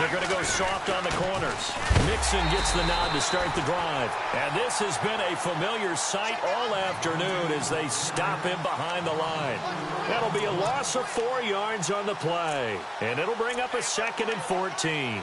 And they're going to go soft on the corners. Mixon gets the nod to start the drive. And this has been a familiar sight all afternoon as they stop him behind the line. That'll be a loss of 4 yards on the play. And it'll bring up a 2nd and 14.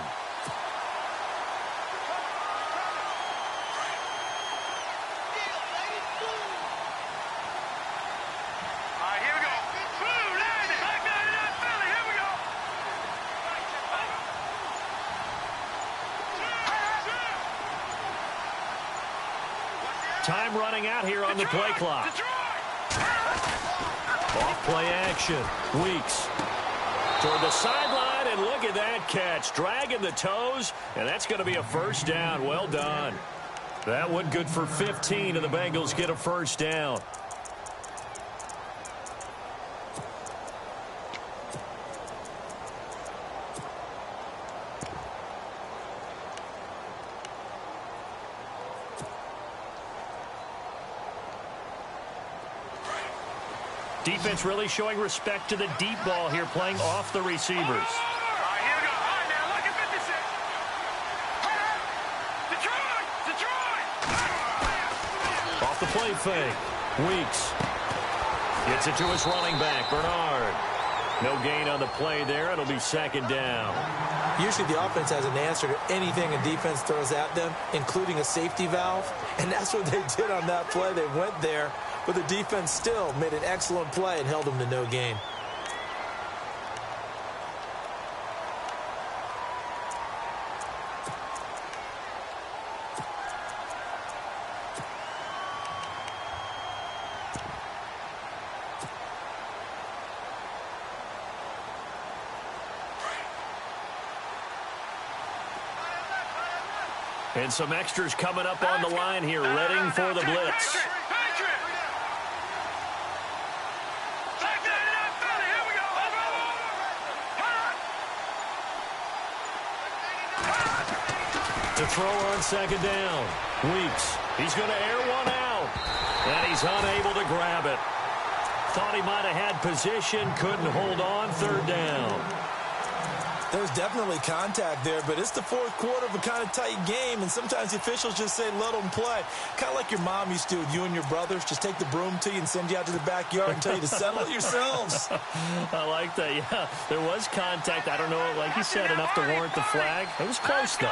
Time running out here on the play clock. Off play action. Weeks toward the sideline, and look at that catch. Dragging the toes, and that's going to be a first down. Well done. That one good for 15, and the Bengals get a first down. Defense really showing respect to the deep ball here, playing off the receivers. All right, here we go. All right, now, look at 56. Detroit! Off the play fake. Weeks gets it to his running back, Bernard. No gain on the play there. It'll be 2nd down. Usually the offense has an answer to anything a defense throws at them, including a safety valve. And that's what they did on that play. They went there, but the defense still made an excellent play and held them to no gain. And some extras coming up on the line here, readying for the blitz. To throw on 2nd down. Weeks. He's going to air one out. And he's unable to grab it. Thought he might have had position, couldn't hold on. 3rd down. There's definitely contact there, but it's the 4th quarter of a kind of tight game, and sometimes the officials just say, let them play. Kind of like your mom used to with you and your brothers. Just take the broom to you and send you out to the backyard and tell you to settle it yourselves. I like that, yeah. There was contact. I don't know, like you said, enough to warrant the flag. It was close, though.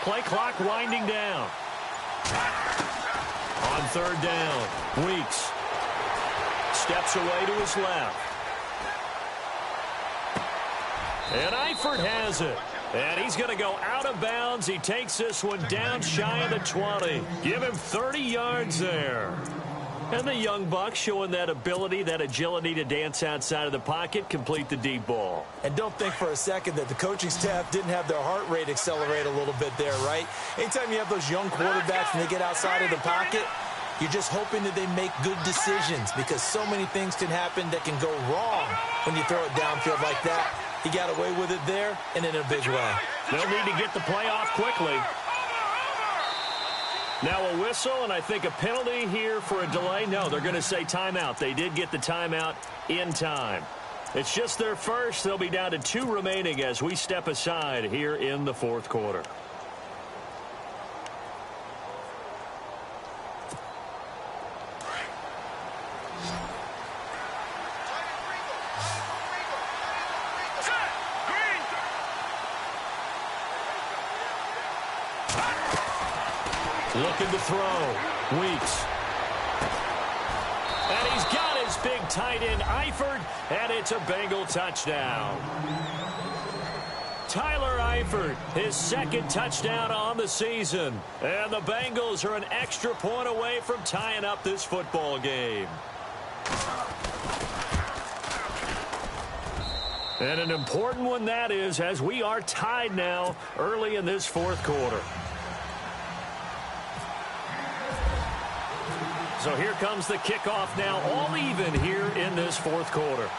Play clock winding down. On 3rd down, Weeks steps away to his left. And Eifert has it. And he's going to go out of bounds. He takes this one down shy of the 20. Give him 30 yards there. And the young buck showing that ability, that agility to dance outside of the pocket, complete the deep ball. And don't think for a second that the coaching staff didn't have their heart rate accelerate a little bit there, right? Anytime you have those young quarterbacks and they get outside of the pocket, you're just hoping that they make good decisions because so many things can happen that can go wrong when you throw it downfield like that. He got away with it there and in a big way. They'll need to get the play off quickly. Now a whistle, and I think a penalty here for a delay. No, they're going to say timeout. They did get the timeout in time. It's just their first. They'll be down to 2 remaining as we step aside here in the 4th quarter. Looking to throw. Weeks. And he's got his big tight end, Eifert, and it's a Bengal touchdown. Tyler Eifert, his 2nd touchdown on the season. And the Bengals are an extra point away from tying up this football game. And an important one that is, as we are tied now early in this 4th quarter. So here comes the kickoff now, all even here in this 4th quarter.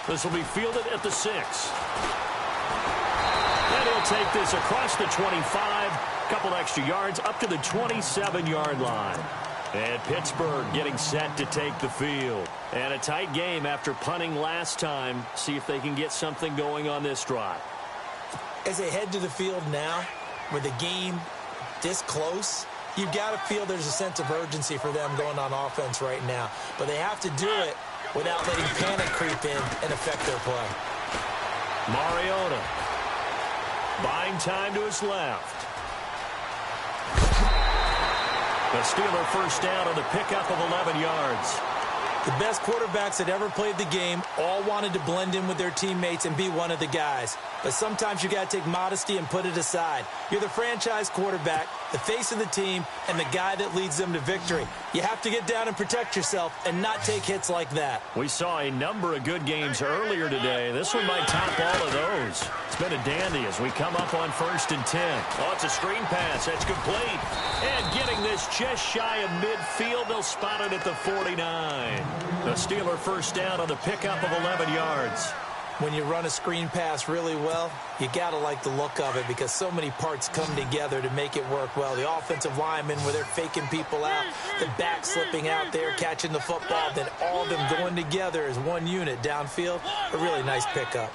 This will be fielded at the 6. take this across the 25, a couple extra yards, up to the 27-yard line. And Pittsburgh getting set to take the field. And a tight game after punting last time. See if they can get something going on this drive. As they head to the field now, with the game this close, you've got to feel there's a sense of urgency for them going on offense right now. But they have to do it without letting panic creep in and affect their play. Mariota buying time to his left. The Steeler first down on the pickup of 11 yards. The best quarterbacks that ever played the game all wanted to blend in with their teammates and be one of the guys. But sometimes you got to take modesty and put it aside. You're the franchise quarterback, the face of the team, and the guy that leads them to victory. You have to get down and protect yourself and not take hits like that. We saw a number of good games earlier today. This one might top all of those. It's been a dandy as we come up on 1st and 10. Oh, it's a screen pass. That's complete. And getting this just shy of midfield. They'll spot it at the 49. The Steeler first down on the pickup of 11 yards. When you run a screen pass really well, you got to like the look of it because so many parts come together to make it work well. The offensive linemen where they're faking people out, the back slipping out there, catching the football, then all of them going together as one unit downfield. A really nice pickup.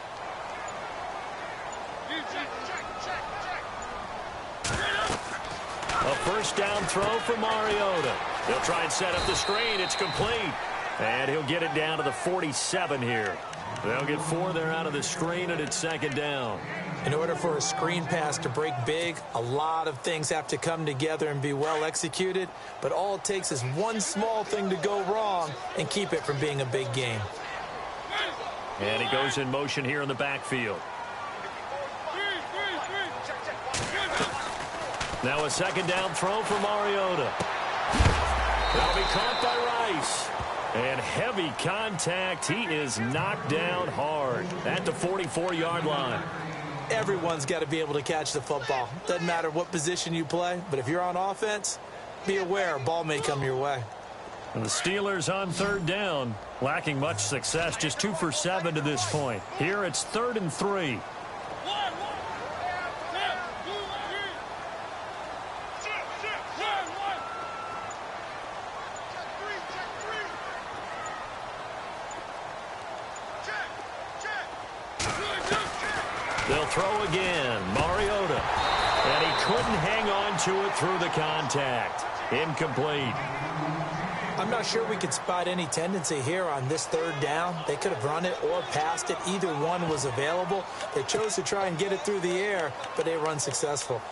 A first down throw for Mariota. He'll try and set up the screen. It's complete. And he'll get it down to the 47 here. They'll get 4 there out of the screen, and it's 2nd down. In order for a screen pass to break big, a lot of things have to come together and be well executed. But all it takes is one small thing to go wrong and keep it from being a big game. And he goes in motion here in the backfield. Now a 2nd down throw for Mariota. That'll be caught by Rice. And heavy contact. He is knocked down hard at the 44-yard line. Everyone's got to be able to catch the football. Doesn't matter what position you play, but if you're on offense, be aware a ball may come your way. And the Steelers on 3rd down, lacking much success, just 2 for 7 to this point. Here it's 3rd and 3. They'll throw again. Mariota. And he couldn't hang on to it through the contact. Incomplete. I'm not sure we could spot any tendency here on this 3rd down. They could have run it or passed it. Either one was available. They chose to try and get it through the air, but they were unsuccessful.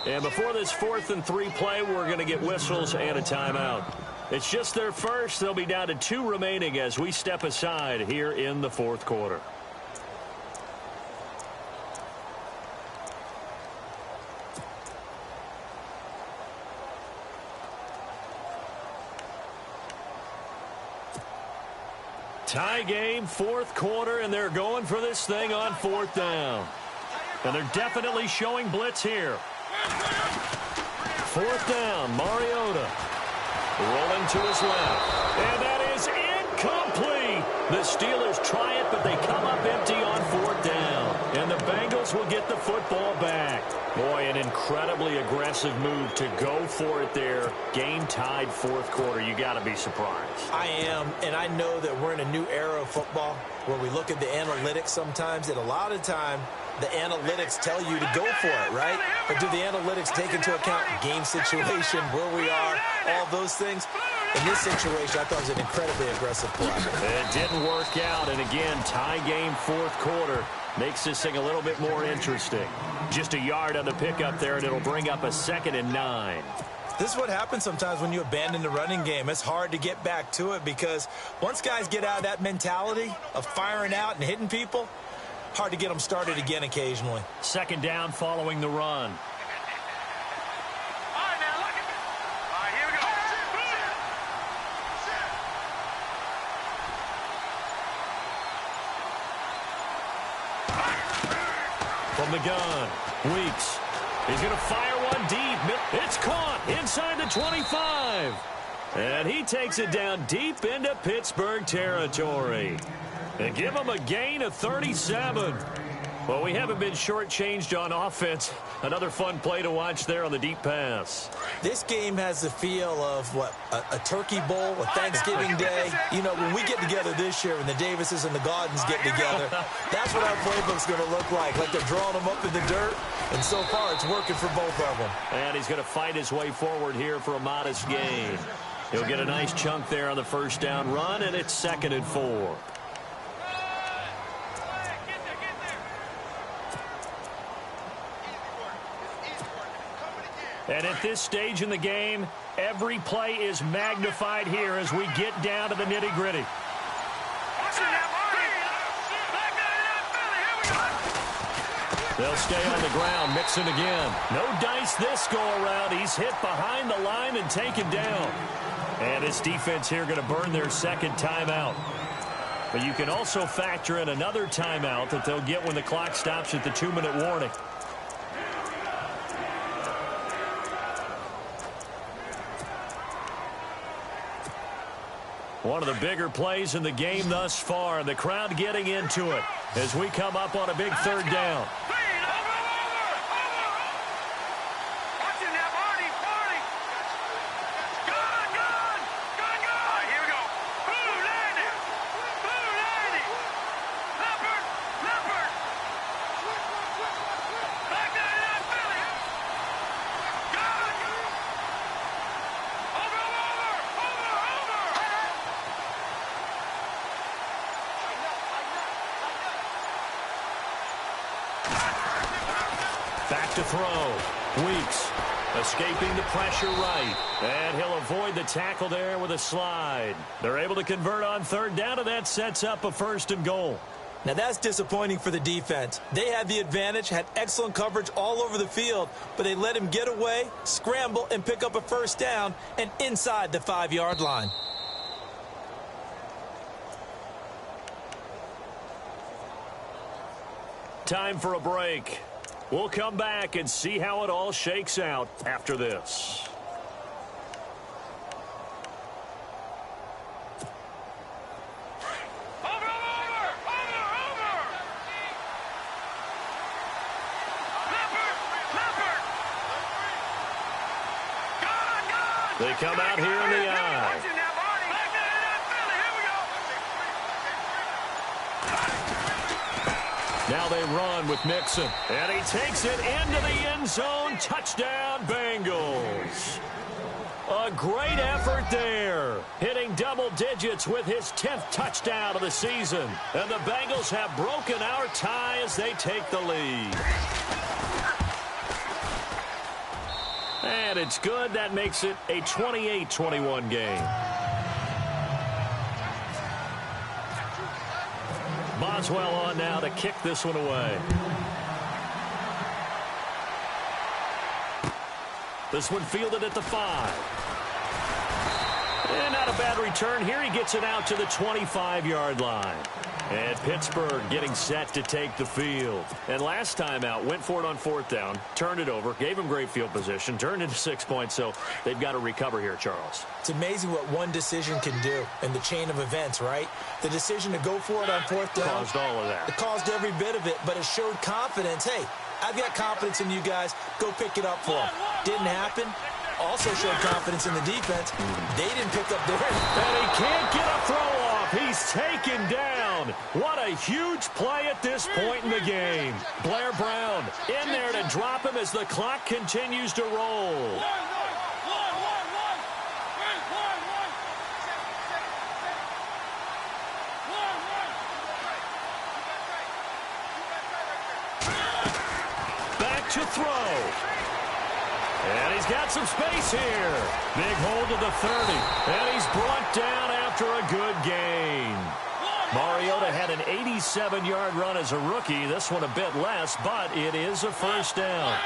And before this 4th and 3 play, we're going to get whistles and a timeout. It's just their first. They'll be down to 2 remaining as we step aside here in the 4th quarter. Tie game, 4th quarter, and they're going for this thing on 4th down. And they're definitely showing blitz here. 4th down, Mariota. Rolling to his left. And that is incomplete. The Steelers try it, but they come up empty on 4th down. And the Bengals will get the football back. Boy, an incredibly aggressive move to go for it there. Game tied 4th quarter. You got to be surprised. I am, and I know that we're in a new era of football where we look at the analytics sometimes, and a lot of time the analytics tell you to go for it, right? But do the analytics take into account game situation, where we are, all those things? In this situation, I thought it was an incredibly aggressive play. It didn't work out, and again, tie game 4th quarter makes this thing a little bit more interesting. Just a yard on the pickup there, and it'll bring up a 2nd and 9. This is what happens sometimes when you abandon the running game. It's hard to get back to it because once guys get out of that mentality of firing out and hitting people, hard to get them started again occasionally. 2nd down following the run. All right, now, look at me. All right, here we go. from the gun. Weeks. He's going to fire one deep. It's caught inside the 25. And he takes it down deep into Pittsburgh territory. And give him a gain of 37. Well, we haven't been shortchanged on offense. Another fun play to watch there on the deep pass. This game has the feel of, what, a turkey bowl, a Thanksgiving day. You know, when we get together this year, when the Davises and the Gaudens get together, that's what our playbook's going to look like they're drawing them up in the dirt. And so far, it's working for both of them. And he's going to fight his way forward here for a modest gain. He'll get a nice chunk there on the first down run, and it's 2nd and 4. And at this stage in the game, every play is magnified here as we get down to the nitty-gritty. They'll stay on the ground. Mixon again. No dice this go-around. He's hit behind the line and taken down. And his defense here going to burn their second timeout. But you can also factor in another timeout that they'll get when the clock stops at the 2-minute warning. One of the bigger plays in the game thus far, and the crowd getting into it as we come up on a big third down. Back to throw. Weeks escaping the pressure right. And he'll avoid the tackle there with a slide. They're able to convert on third down, and that sets up a 1st and goal. Now, that's disappointing for the defense. They had the advantage, had excellent coverage all over the field, but they let him get away, scramble, and pick up a 1st down and inside the 5-yard line. Time for a break. We'll come back and see how it all shakes out after this. They come out here in the eye. Now they run with Mixon. And he takes it into the end zone. Touchdown, Bengals. A great effort there. Hitting double digits with his 10th touchdown of the season. And the Bengals have broken our tie as they take the lead. And it's good. That makes it a 28-21 game. Boswell on now to kick this one away. This one fielded at the 5. And not a bad return here. He gets it out to the 25-yard line. And Pittsburgh getting set to take the field. And last time out, went for it on 4th down, turned it over, gave him great field position, turned into 6 points, so they've got to recover here, Charles. It's amazing what one decision can do in the chain of events, right? The decision to go for it on 4th down. Caused all of that. It caused every bit of it, but it showed confidence. Hey, I've got confidence in you guys. Go pick it up for them. Didn't happen. Also showed confidence in the defense. They didn't pick up theirs. And he can't get a throw off. He's taken down. What a huge play at this point in the game. Blair Brown in there to drop him as the clock continues to roll. Back to throw. And he's got some space here. Big hold to the 30. And he's brought down after a good gain. Mariota had an 87-yard run as a rookie. This one a bit less, but it is a 1st down.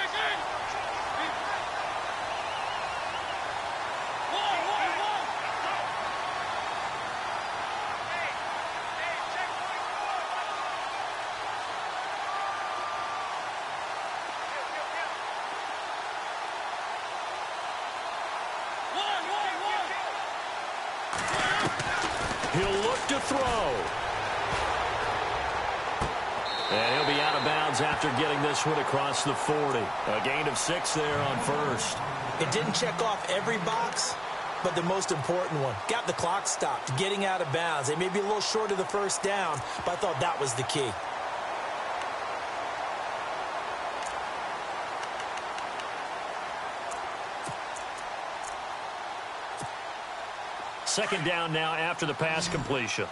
He'll look to throw. And he'll be out of bounds after getting this one across the 40. A gain of 6 there on first. It didn't check off every box, but the most important one. Got the clock stopped, getting out of bounds. They may be a little short of the first down, but I thought that was the key. Second down now after the pass completion.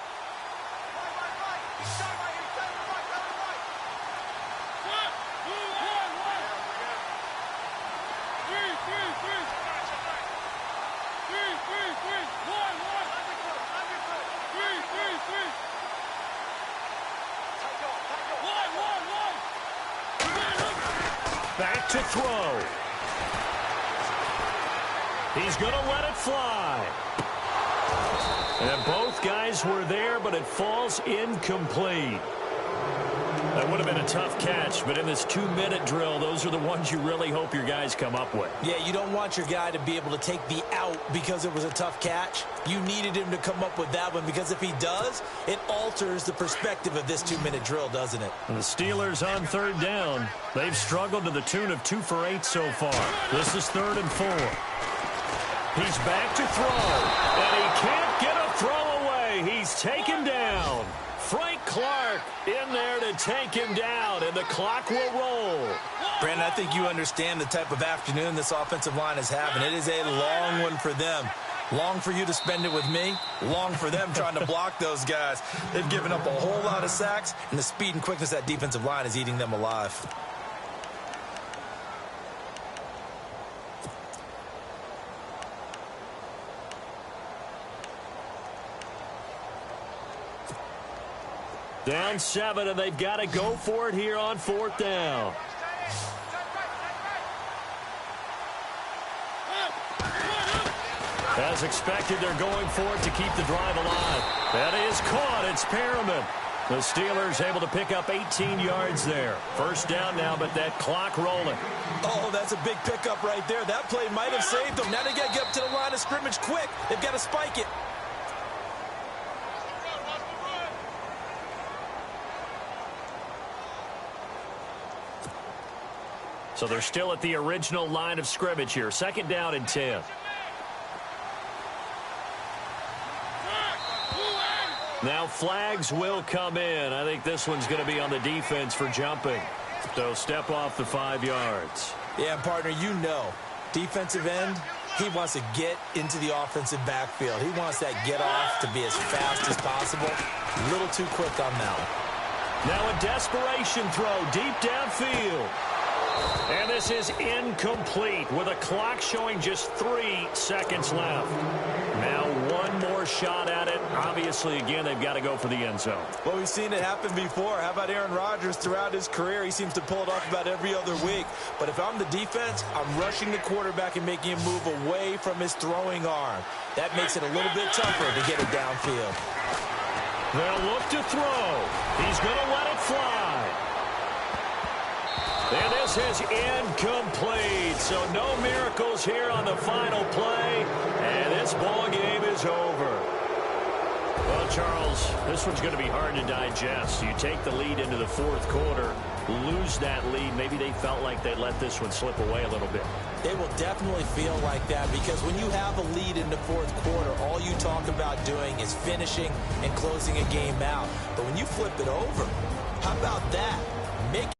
Back to throw. He's going to let it fly. And both guys were there, but it falls incomplete. That would have been a tough catch, but in this 2-minute drill, those are the ones you really hope your guys come up with. Yeah, you don't want your guy to be able to take the out because it was a tough catch. You needed him to come up with that one, because if he does, it alters the perspective of this 2-minute drill, doesn't it? And the Steelers on third down. They've struggled to the tune of 2 for 8 so far. This is 3rd and 4. He's back to throw, and he can't get a throw away. He's taken down. Frank Clark in there to take him down, and the clock will roll. Brandon, I think you understand the type of afternoon this offensive line is having. It is a long one for them. Long for you to spend it with me. Long for them trying to block those guys. They've given up a whole lot of sacks, and the speed and quickness of that defensive line is eating them alive. Down 7, and they've got to go for it here on 4th down. As expected, they're going for it to keep the drive alive. That is caught. It's Perriman. The Steelers able to pick up 18 yards there. First down now, but that clock rolling. Oh, that's a big pickup right there. That play might have saved them. Now they got to get up to the line of scrimmage quick. They've got to spike it. So they're still at the original line of scrimmage here. 2nd down and 10. Now flags will come in. I think this one's going to be on the defense for jumping. So step off the 5 yards. Yeah, partner, you know, defensive end, he wants to get into the offensive backfield. He wants that get off to be as fast as possible. A little too quick on that one. Now a desperation throw deep downfield. And this is incomplete with a clock showing just 3 seconds left. Now one more shot at it. Obviously, again, they've got to go for the end zone. Well, we've seen it happen before. How about Aaron Rodgers throughout his career? He seems to pull it off about every other week. But if I'm the defense, I'm rushing the quarterback and making him move away from his throwing arm. That makes it a little bit tougher to get it downfield. They'll look to throw. He's going to let it fly. And this is incomplete, so no miracles here on the final play, and this ball game is over. Well, Charles, this one's going to be hard to digest. You take the lead into the 4th quarter, lose that lead. Maybe they felt like they let this one slip away a little bit. They will definitely feel like that, because when you have a lead in the 4th quarter, all you talk about doing is finishing and closing a game out. But when you flip it over, how about that? Make